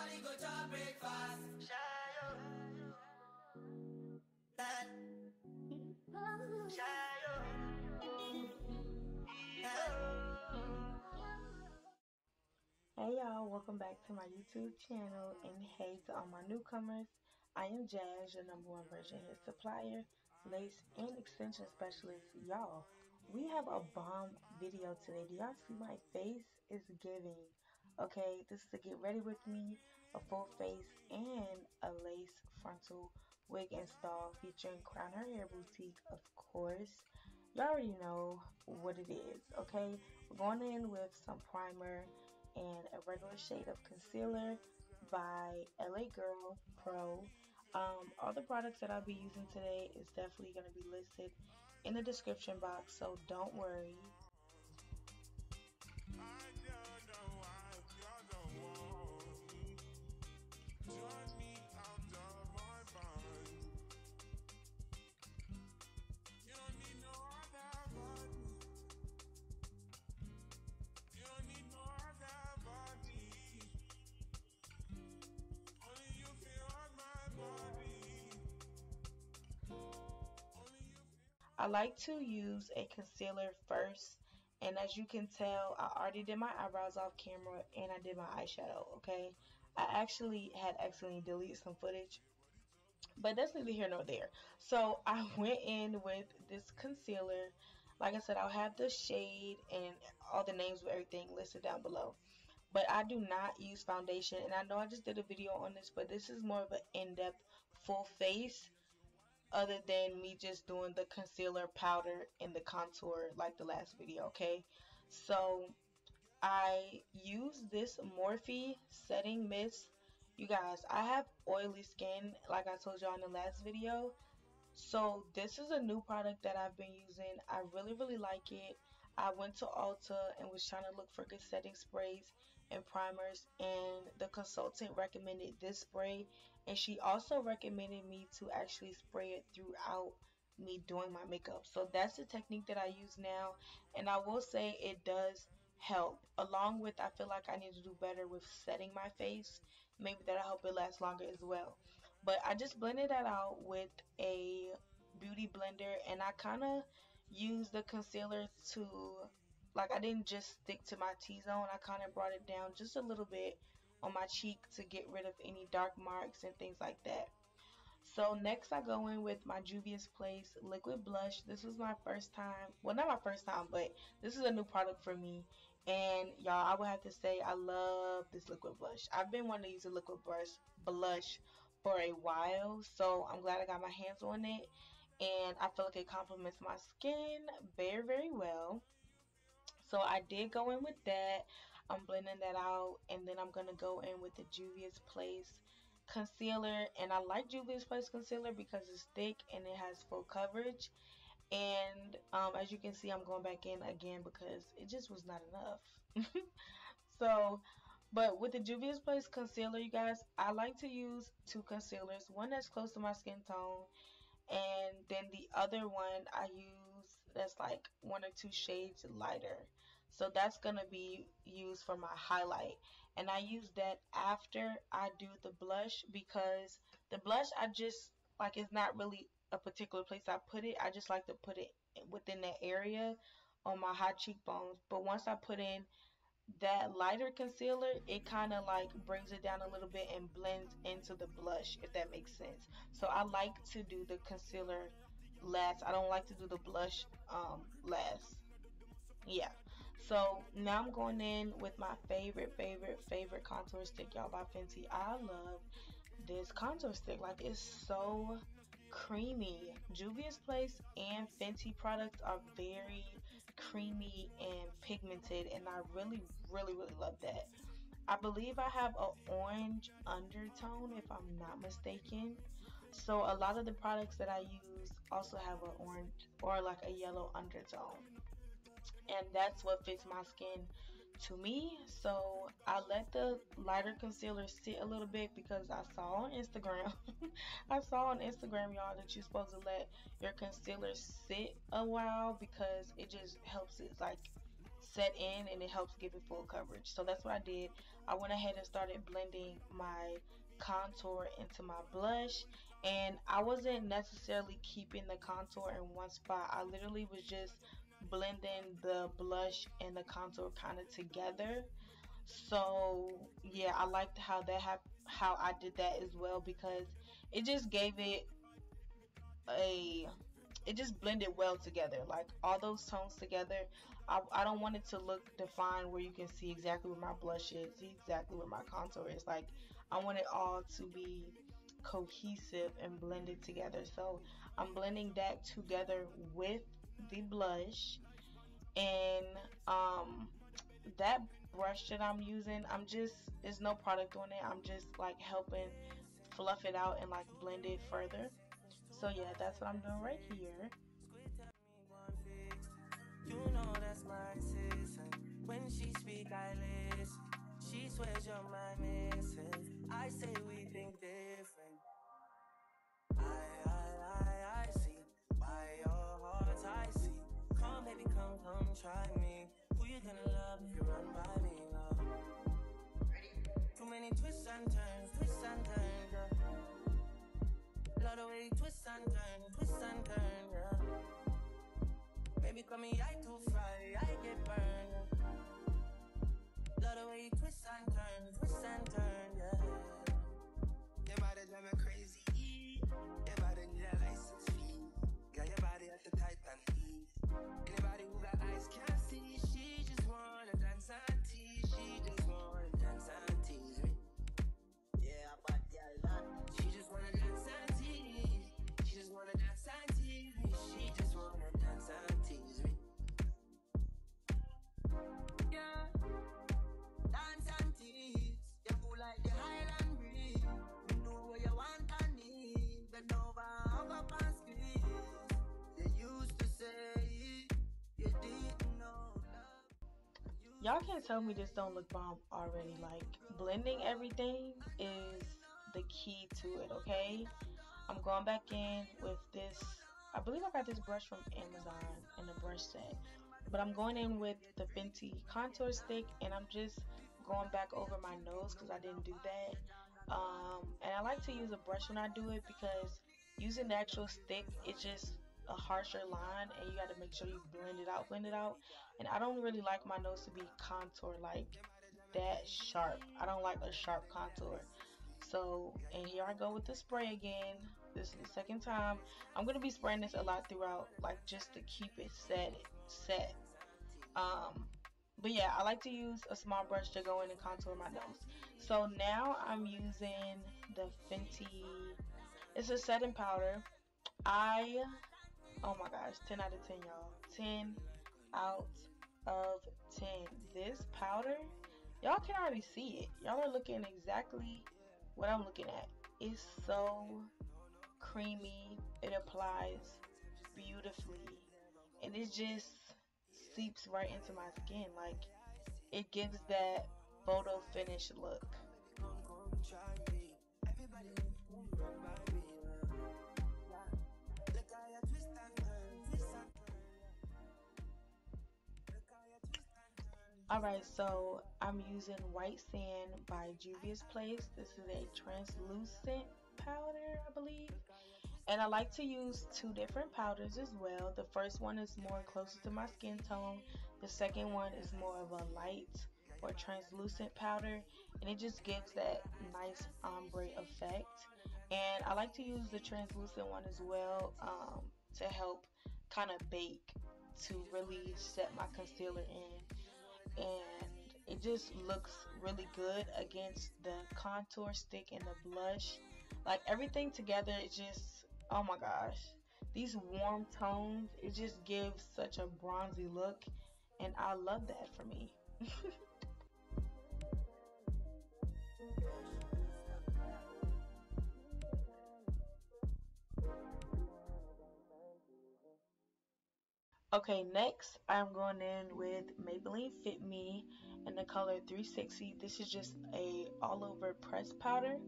Everybody go to breakfast. Hey y'all, welcome back to my YouTube channel, and hey to all my newcomers. I am Jazz, your #1 virgin hair supplier, lace and extension specialist. Y'all, we have a bomb video today. Do y'all see my face is giving? Okay, this is to get ready with me, a full face and a lace frontal wig install featuring Crown Her Hair Boutique, of course. Y'all already know what it is, okay? We're going in with some primer and a regular shade of concealer by LA Girl Pro. All the products that I'll be using today is definitely going to be listed in the description box, so don't worry. I like to use a concealer first, and as you can tell, I already did my eyebrows off camera and I did my eyeshadow, okay? I actually had accidentally deleted some footage, but that's neither here nor there. So I went in with this concealer. Like I said, I'll have the shade and all the names of everything listed down below. But I do not use foundation, and I know I just did a video on this, but this is more of an in-depth full face, other than me just doing the concealer, powder, and the contour like the last video, okay? So I use this Morphe setting mist. You guys, I have oily skin like I told y'all in the last video, so this is a new product that I've been using. I really like it. I went to Ulta and was trying to look for good setting sprays and primers, and the consultant recommended this spray, and she also recommended me to actually spray it throughout me doing my makeup. So that's the technique that I use now, and I will say it does help. Along with, I feel like I need to do better with setting my face. Maybe that'll help it last longer as well. But I just blended that out with a beauty blender, and I kind of used the concealer to, like, I didn't just stick to my T-zone. I kind of brought it down just a little bit on my cheek to get rid of any dark marks and things like that. So next I go in with my Juvia's Place liquid blush. This was my first time, well, not my first time, but this is a new product for me, and y'all, I would have to say I love this liquid blush. I've been wanting to use a liquid blush for a while, so I'm glad I got my hands on it, and I feel like it complements my skin very well. So I did go in with that. I'm blending that out, and then I'm gonna go in with the Juvia's Place concealer. And I like Juvia's Place concealer because it's thick and it has full coverage. And as you can see, I'm going back in again because it just was not enough. So, but with the Juvia's Place concealer, you guys, I like to use two concealers, one that's close to my skin tone, and then the other one I use that's like 1 or 2 shades lighter. So that's gonna be used for my highlight, and I use that after I do the blush, because the blush, I just like, it's not really a particular place I put it. I just like to put it within that area on my high cheekbones. But once I put in that lighter concealer, it kind of like brings it down a little bit and blends into the blush, if that makes sense. So I like to do the concealer last. I don't like to do the blush last. Yeah. So now I'm going in with my favorite contour stick, y'all, by Fenty. I love this contour stick. Like, it's so creamy. Juvia's Place and Fenty products are very creamy and pigmented, and I really love that. I believe I have an orange undertone, if I'm not mistaken. So a lot of the products that I use also have an orange or like a yellow undertone, and that's what fits my skin to me. So I let the lighter concealer sit a little bit because I saw on Instagram I saw on Instagram, y'all, that you're supposed to let your concealer sit a while because it just helps it like set in and it helps give it full coverage. So that's what I did. I went ahead and started blending my contour into my blush, and I wasn't necessarily keeping the contour in one spot. I literally was just blending the blush and the contour kind of together. So yeah, I liked how how I did that as well, because it just gave a it just blended well together, like all those tones together. I don't want it to look defined where you can see exactly where my blush is, see exactly where my contour is. Like, I want it all to be cohesive and blended together. So I'm blending that together with the blush. And that brush that I'm using, there's no product on it. I'm just like helping fluff it out and like blend it further. So yeah, that's what I'm doing right here. You know that's my sis. When she speak, I listen. She swears you're my missus. I say we think different. I see. By your heart, I see. Come, baby, come, try me. Who you gonna love if you run by me, love? Too many twists and turns, yeah. Love the way you twist and turn, yeah. Baby, call me, I too fry, I get burned. Love the way you twist and turn, yeah. Your body drive me crazy. Your body need a license fee. Got your body at the Titan heat. Anybody who got eyes can't see. She just wanna dance and tease. She just wanna dance and tease me. Yeah, but yeah, lot. She just wanna dance and tease. She just wanna dance and tease me. She just wanna dance and tease me. Yeah, dance and tease. You feel like the Highland breeze. You know what you want and need. Bend over, hug up and squeeze. You used to say you didn't know love. Y'all can't tell me this don't look bomb already. Like, blending everything is the key to it, okay? I'm going back in with this. I believe I got this brush from Amazon in a brush set. But I'm going in with the Fenty contour stick, and I'm just going back over my nose because I didn't do that. And I like to use a brush when I do it, because using the actual stick, it's just a harsher line, and you got to make sure you blend it out. And I don't really like my nose to be contour like that sharp. I don't like a sharp contour. So, and here I go with the spray again. This is the second time. I'm gonna be spraying this a lot throughout, like just to keep it set. Um, but yeah, I like to use a small brush to go in and contour my nose. So now I'm using the Fenty. It's a setting powder. I Oh my gosh, 10 out of 10, y'all. 10 out of 10. This powder, y'all can already see it. Y'all are looking exactly what I'm looking at. It's so creamy. It applies beautifully. And it just seeps right into my skin. Like, it gives that photo finish look. Come try me. Everybody run by me, look how you twist and turn, look how you twist and turn. Alright, so I'm using White Sand by Juvia's Place. This is a translucent powder, I believe. And I like to use two different powders as well. The first one is more closer to my skin tone. The second one is more of a light or translucent powder. And it just gives that nice ombre effect. And I like to use the translucent one as well, to help kind of bake, to really set my concealer in. And it just looks really good against the contour stick and the blush. Like, everything together, it just, oh my gosh, these warm tones, it just gives such a bronzy look, and I love that for me. Okay, next I'm going in with Maybelline Fit Me in the color 360. This is just a all over press powder,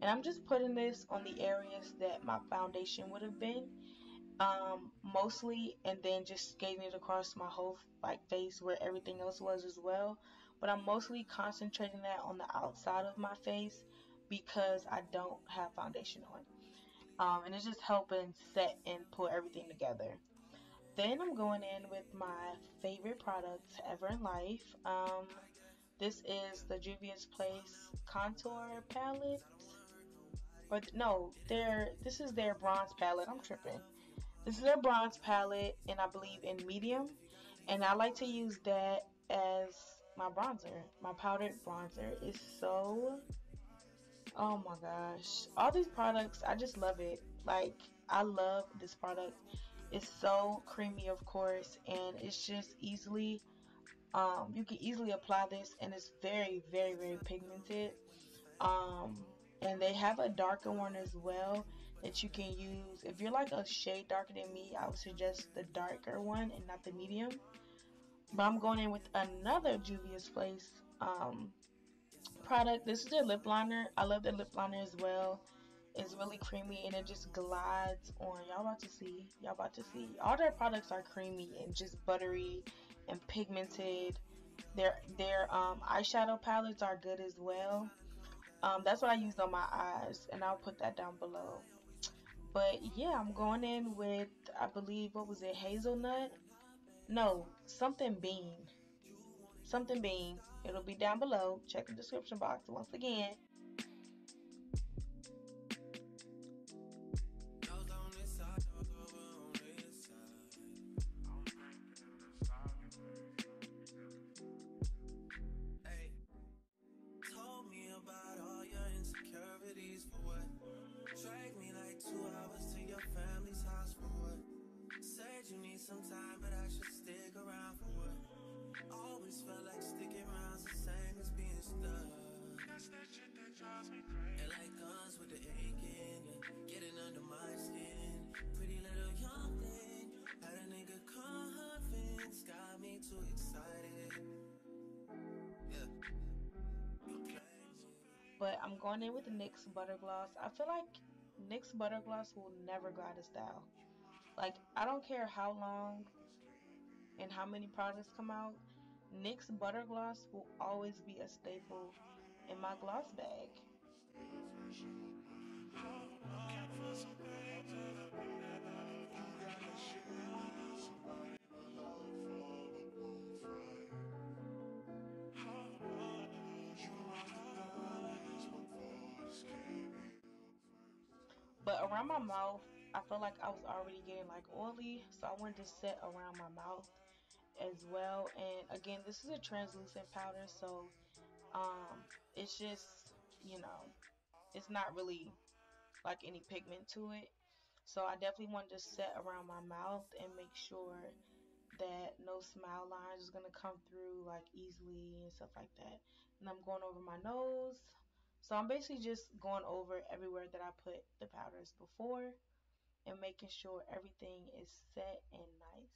and I'm just putting this on the areas that my foundation would have been. mostly, and then just skating it across my whole like face where everything else was as well. But I'm mostly concentrating that on the outside of my face because I don't have foundation on. And it's just helping set and pull everything together. Then I'm going in with my favorite product ever in life. This is the Juvia's Place contour palette, or no, this is their bronze palette. I'm tripping. This is their bronze palette, and I believe in medium. And I like to use that as my bronzer. My powdered bronzer is so, oh my gosh. All these products, I just love it. Like, I love this product. It's so creamy, of course, and it's just easily, you can easily apply this, and it's very, very, very pigmented. Um, and they have a darker one as well that you can use. If you're like a shade darker than me, I would suggest the darker one and not the medium. But I'm going in with another Juvia's Place product. This is their lip liner. I love their lip liner as well. It's really creamy and it just glides on. Y'all about to see. Y'all about to see. All their products are creamy and just buttery and pigmented. Their eyeshadow palettes are good as well. That's what I used on my eyes, and I'll put that down below. But yeah, I'm going in with, I believe, what was it, hazelnut? No, something bean. Something bean. It'll be down below. Check the description box once again. Told me about all your insecurities for what? Drag me like 2 hours to your family's house for what? Said you need some time, but I should stick around for what? Always felt like sticking around's the same as being stuck. That's that shit that drives me crazy. And like guns with the aching, getting under my skin. Pretty little young thing, had a nigga convinced, got me too excited. Yeah. But I'm going in with the NYX Butter Gloss. I feel like NYX Butter Gloss will never go out of style. Like, I don't care how long and how many products come out, NYX Butter Gloss will always be a staple in my gloss bag. But around my mouth, I felt like I was already getting like oily, so I wanted to set around my mouth as well. And again, this is a translucent powder, so it's just, you know, it's not really like any pigment to it. So I definitely wanted to set around my mouth and make sure that no smile lines is gonna come through like easily and stuff like that. And I'm going over my nose. So I'm basically just going over everywhere that I put the powders before and making sure everything is set and nice.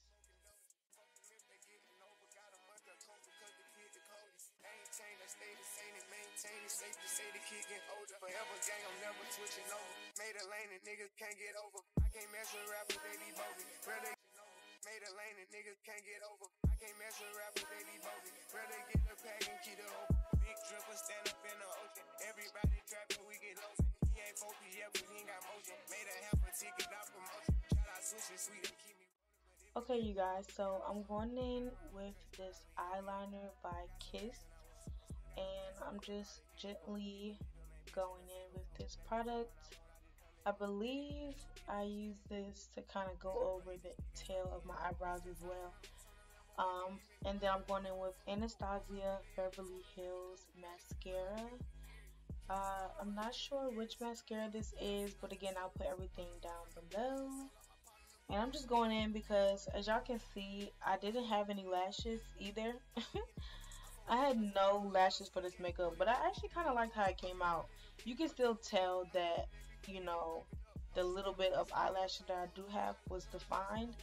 I stay the same and maintain it. Safe to say the kid getting older. Forever gang, I'm never switching over. Made a lane and niggas can't get over. I can't mess with rappers, they be bogus. Really made a lane and niggas can't get over. I can't mess with rappers, they be bogus. Really get the pack and keep it open. Big dripper stand up in the ocean. Everybody trapping, we get lost. He ain't 4PF, but he ain't got motion. Made a half a ticket out promotion. Shout out Sushi Sweet and keep me. Okay, you guys, so I'm going in with this eyeliner by Kiss, and I'm just gently going in with this product. I believe I use this to kind of go over the tail of my eyebrows as well. And then I'm going in with Anastasia Beverly Hills mascara. I'm not sure which mascara this is, but again, I'll put everything down below. And I'm just going in because, as y'all can see, I didn't have any lashes either. I had no lashes for this makeup, but I actually kind of liked how it came out. You can still tell that, you know, the little bit of eyelashes that I do have was defined.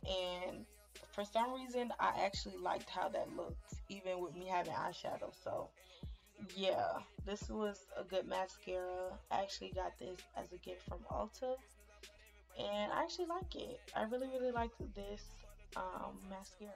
And for some reason, I actually liked how that looked, even with me having eyeshadow. So, yeah, this was a good mascara. I actually got this as a gift from Ulta. and I actually like it. I really, really like this mascara.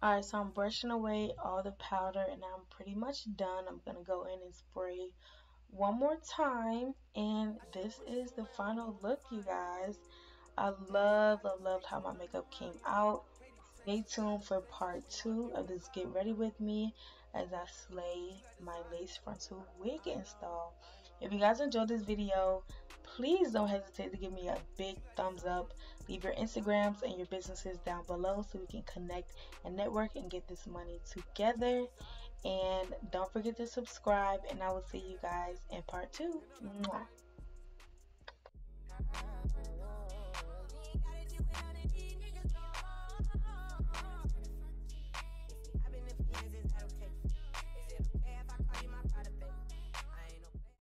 Alright, so I'm brushing away all the powder and I'm pretty much done. I'm gonna go in and spray one more time, and this is the final look, you guys. I loved how my makeup came out. Stay tuned for part 2 of this Get Ready With Me as I slay my lace frontal wig install. If you guys enjoyed this video, please don't hesitate to give me a big thumbs up. Leave your Instagrams and your businesses down below so we can connect and network and get this money together. And don't forget to subscribe, and I will see you guys in part 2. Mwah.